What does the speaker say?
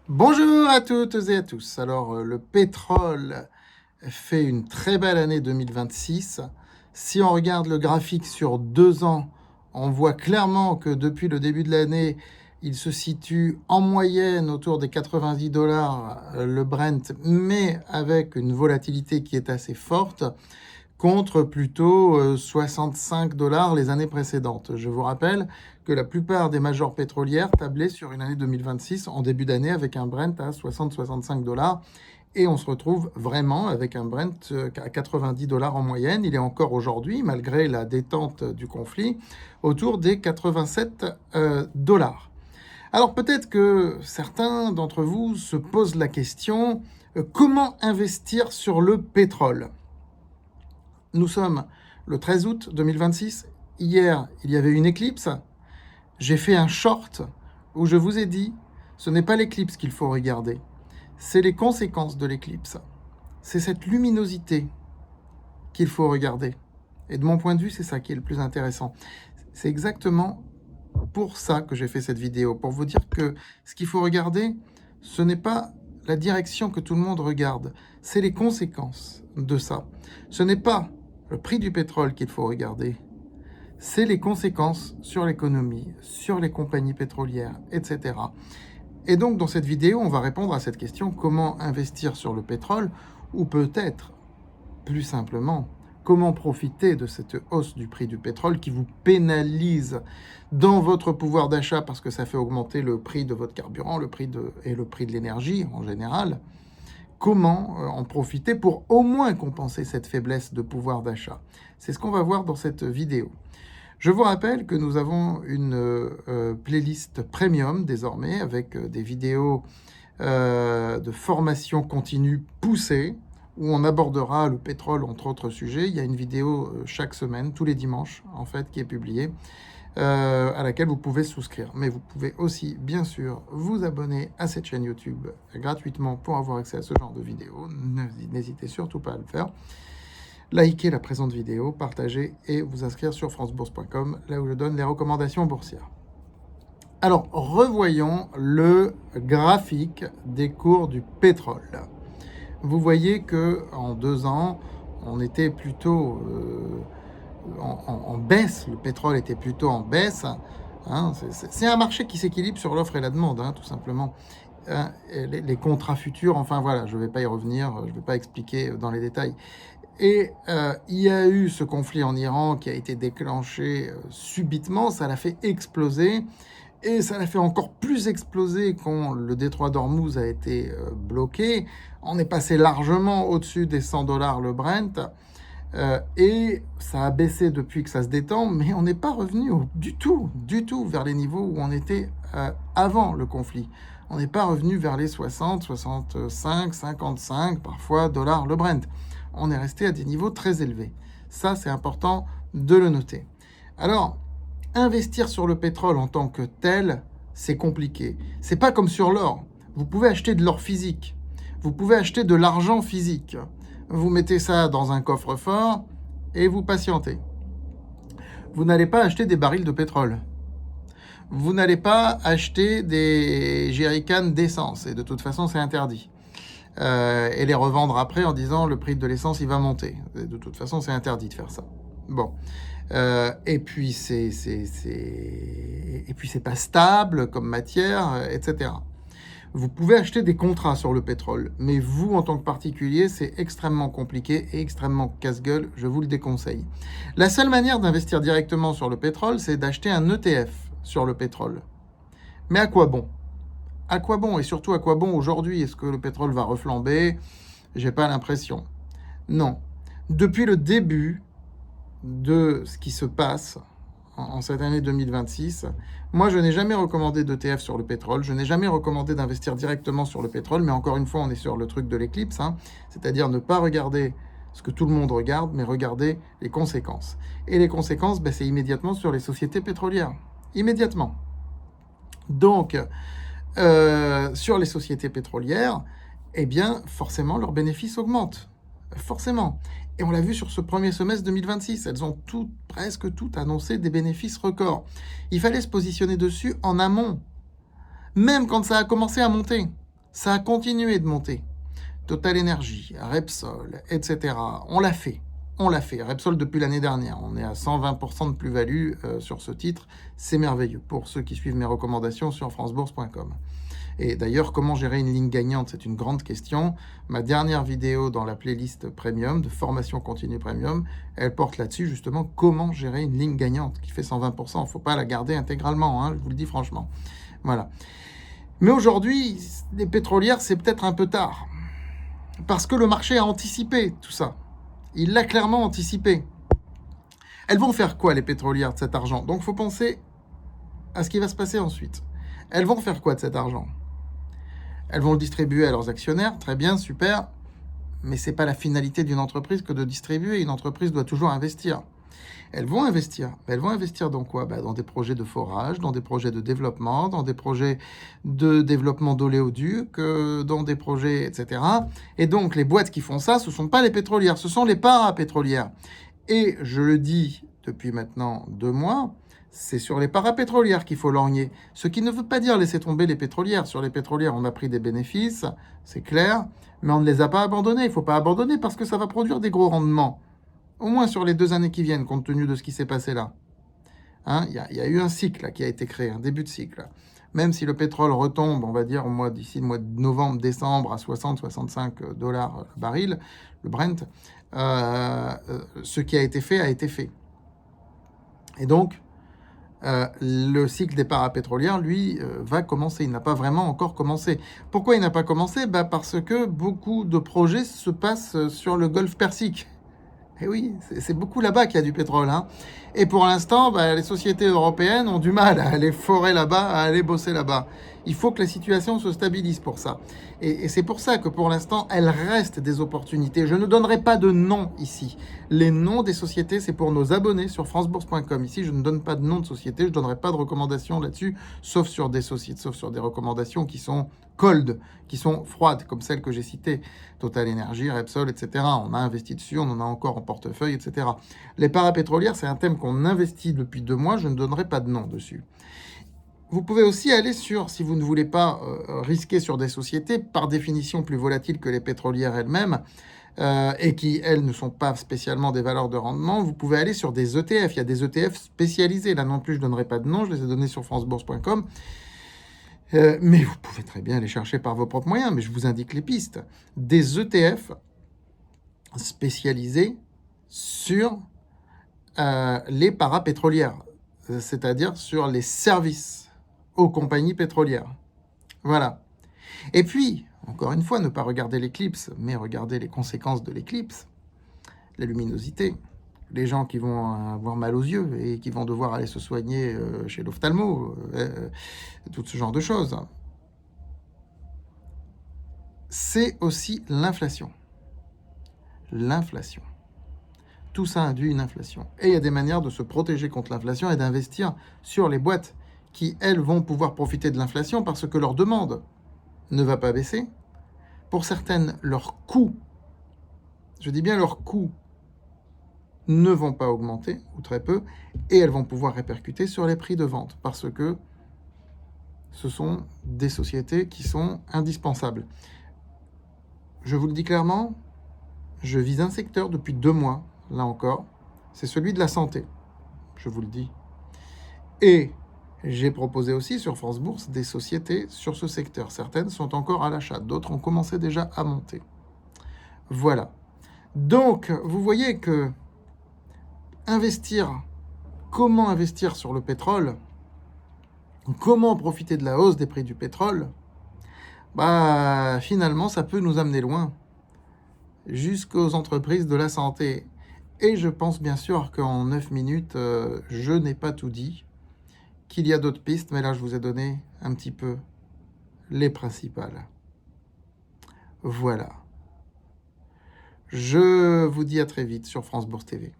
Bonjour à toutes et à tous. Alors, le pétrole fait une très belle année 2026. Si on regarde le graphique sur 2 ans, on voit clairement que depuis le début de l'année, il se situe en moyenne autour des 90 dollars le Brent, mais avec une volatilité qui est assez forte, contre plutôt 65 dollars les années précédentes. Je vous rappelle que la plupart des majors pétrolières tablaient sur une année 2026 en début d'année avec un Brent à 60-65 dollars. Et on se retrouve vraiment avec un Brent à 90 dollars en moyenne. Il est encore aujourd'hui, malgré la détente du conflit, autour des 87 dollars. Alors peut-être que certains d'entre vous se posent la question, comment investir sur le pétrole? Nous sommes le 13 août 2026. Hier, il y avait une éclipse. J'ai fait un short où je vous ai dit, ce n'est pas l'éclipse qu'il faut regarder, c'est les conséquences de l'éclipse. C'est cette luminosité qu'il faut regarder. Et de mon point de vue, c'est ça qui est le plus intéressant. C'est exactement pour ça que j'ai fait cette vidéo, pour vous dire que ce qu'il faut regarder, ce n'est pas la direction que tout le monde regarde, c'est les conséquences de ça. Ce n'est pas le prix du pétrole qu'il faut regarder, c'est les conséquences sur l'économie, sur les compagnies pétrolières, etc. Et donc dans cette vidéo, on va répondre à cette question, comment investir sur le pétrole, ou peut-être, plus simplement, comment profiter de cette hausse du prix du pétrole qui vous pénalise dans votre pouvoir d'achat parce que ça fait augmenter le prix de votre carburant, le prix de l'énergie en général. Comment en profiter pour au moins compenser cette faiblesse de pouvoir d'achat? C'est ce qu'on va voir dans cette vidéo. Je vous rappelle que nous avons une playlist premium désormais avec des vidéos de formation continue poussée où on abordera le pétrole entre autres sujets. Il y a une vidéo chaque semaine, tous les dimanches en fait, qui est publiée, à laquelle vous pouvez souscrire. Mais vous pouvez aussi, bien sûr, vous abonner à cette chaîne YouTube gratuitement pour avoir accès à ce genre de vidéos. N'hésitez surtout pas à le faire. Likez la présente vidéo, partagez et vous inscrire sur francebourse.com, là où je donne les recommandations boursières. Alors, revoyons le graphique des cours du pétrole. Vous voyez qu'en 2 ans, on était plutôt en baisse, le pétrole était plutôt en baisse. Hein, c'est un marché qui s'équilibre sur l'offre et la demande, hein, tout simplement. Les contrats futurs, enfin voilà, je ne vais pas y revenir, je ne vais pas expliquer dans les détails. Et il y a eu ce conflit en Iran qui a été déclenché subitement, ça l'a fait exploser. Et ça l'a fait encore plus exploser quand le détroit d'Ormuz a été bloqué. On est passé largement au-dessus des 100 dollars le Brent. Et ça a baissé depuis que ça se détend, mais on n'est pas revenu du tout vers les niveaux où on était avant le conflit. On n'est pas revenu vers les 60, 65, 55, parfois dollars le Brent. On est resté à des niveaux très élevés. Ça, c'est important de le noter. Alors, investir sur le pétrole en tant que tel, c'est compliqué. C'est pas comme sur l'or. Vous pouvez acheter de l'or physique. Vous pouvez acheter de l'argent physique. Vous mettez ça dans un coffre-fort et vous patientez. Vous n'allez pas acheter des barils de pétrole. Vous n'allez pas acheter des jerrycans d'essence. Et de toute façon, c'est interdit. Et les revendre après en disant le prix de l'essence, il va monter. Et de toute façon, c'est interdit de faire ça. Bon. Et puis c'est pas stable comme matière, etc. Vous pouvez acheter des contrats sur le pétrole, mais vous, en tant que particulier, c'est extrêmement compliqué et extrêmement casse-gueule, je vous le déconseille. La seule manière d'investir directement sur le pétrole, c'est d'acheter un ETF sur le pétrole. Mais à quoi bon? À quoi bon? Et surtout, à quoi bon aujourd'hui? Est-ce que le pétrole va reflamber? J'ai pas l'impression. Non. Depuis le début de ce qui se passe en cette année 2026, moi je n'ai jamais recommandé d'ETF sur le pétrole, je n'ai jamais recommandé d'investir directement sur le pétrole, mais encore une fois on est sur le truc de l'éclipse, hein, c'est-à-dire ne pas regarder ce que tout le monde regarde, mais regarder les conséquences. Et les conséquences, c'est immédiatement sur les sociétés pétrolières. Immédiatement. Donc, sur les sociétés pétrolières, eh bien forcément leurs bénéfices augmentent. Forcément. Et on l'a vu sur ce premier semestre 2026. Elles ont presque toutes annoncé des bénéfices records. Il fallait se positionner dessus en amont. Même quand ça a commencé à monter. Ça a continué de monter. Total Energy, Repsol, etc. On l'a fait. On l'a fait. Repsol depuis l'année dernière. On est à 120% de plus-value sur ce titre. C'est merveilleux pour ceux qui suivent mes recommandations sur francebourse.com. Et d'ailleurs, comment gérer une ligne gagnante, c'est une grande question. Ma dernière vidéo dans la playlist Premium, de formation continue Premium, elle porte là-dessus justement comment gérer une ligne gagnante qui fait 120%. Il ne faut pas la garder intégralement, hein, je vous le dis franchement. Voilà. Mais aujourd'hui, les pétrolières, c'est peut-être un peu tard. Parce que le marché a anticipé tout ça. Il l'a clairement anticipé. Elles vont faire quoi, les pétrolières, de cet argent? Donc, il faut penser à ce qui va se passer ensuite. Elles vont faire quoi de cet argent? Elles vont le distribuer à leurs actionnaires, très bien, super. Mais ce n'est pas la finalité d'une entreprise que de distribuer. Une entreprise doit toujours investir. Elles vont investir. Elles vont investir dans quoi? Dans des projets de forage, dans des projets de développement, dans des projets de développement d'oléoducs, dans des projets, etc. Et donc, les boîtes qui font ça, ce ne sont pas les pétrolières, ce sont les parapétrolières. Et je le dis depuis maintenant 2 mois, c'est sur les parapétrolières qu'il faut lorgner. Ce qui ne veut pas dire laisser tomber les pétrolières. Sur les pétrolières, on a pris des bénéfices, c'est clair, mais on ne les a pas abandonnés. Il ne faut pas abandonner parce que ça va produire des gros rendements. Au moins sur les 2 années qui viennent, compte tenu de ce qui s'est passé là. Hein, y a eu un cycle là, qui a été créé, un début de cycle. Même si le pétrole retombe, on va dire, d'ici le mois de novembre, décembre, à 60-65 dollars le baril, le Brent, ce qui a été fait. Et donc, le cycle des parapétrolières, lui, va commencer. Il n'a pas vraiment encore commencé. Pourquoi il n'a pas commencé? Parce que beaucoup de projets se passent sur le golfe Persique. Et oui, c'est beaucoup là-bas qu'il y a du pétrole. Hein. Et pour l'instant, les sociétés européennes ont du mal à aller forer là-bas, à aller bosser là-bas. Il faut que la situation se stabilise pour ça. Et c'est pour ça que pour l'instant, elles restent des opportunités. Je ne donnerai pas de nom ici. Les noms des sociétés, c'est pour nos abonnés sur francebourse.com. Ici, je ne donne pas de nom de société, je ne donnerai pas de recommandations là-dessus, sauf sur des sociétés, sauf sur des recommandations qui sont cold, qui sont froides, comme celles que j'ai citées, Total Energy, Repsol, etc. On a investi dessus, on en a encore en portefeuille, etc. Les parapétrolières, c'est un thème qu'on investit depuis 2 mois, je ne donnerai pas de nom dessus. Vous pouvez aussi aller sur, si vous ne voulez pas risquer sur des sociétés, par définition plus volatiles que les pétrolières elles-mêmes, et qui, elles, ne sont pas spécialement des valeurs de rendement, vous pouvez aller sur des ETF. Il y a des ETF spécialisés. Là non plus, je ne donnerai pas de nom, je les ai donnés sur francebourse.com. Mais vous pouvez très bien les chercher par vos propres moyens, mais je vous indique les pistes. Des ETF spécialisés sur les parapétrolières, c'est-à-dire sur les services aux compagnies pétrolières. Voilà. Et puis, encore une fois, ne pas regarder l'éclipse, mais regarder les conséquences de l'éclipse, la luminosité, les gens qui vont avoir mal aux yeux et qui vont devoir aller se soigner chez l'ophtalmo, tout ce genre de choses. C'est aussi l'inflation. L'inflation. Tout ça induit une inflation. Et il y a des manières de se protéger contre l'inflation et d'investir sur les boîtes qui, elles, vont pouvoir profiter de l'inflation parce que leur demande ne va pas baisser. Pour certaines, leurs coûts, je dis bien leurs coûts, ne vont pas augmenter, ou très peu, et elles vont pouvoir répercuter sur les prix de vente, parce que ce sont des sociétés qui sont indispensables. Je vous le dis clairement, je vise un secteur depuis 2 mois, là encore, c'est celui de la santé, je vous le dis. Et j'ai proposé aussi sur France Bourse des sociétés sur ce secteur. Certaines sont encore à l'achat, d'autres ont commencé déjà à monter. Voilà. Donc, vous voyez que comment investir sur le pétrole, comment profiter de la hausse des prix du pétrole, finalement, ça peut nous amener loin, jusqu'aux entreprises de la santé. Et je pense bien sûr qu'en 9 minutes, je n'ai pas tout dit, qu'il y a d'autres pistes, mais là, je vous ai donné un petit peu les principales. Voilà. Je vous dis à très vite sur France Bourse TV.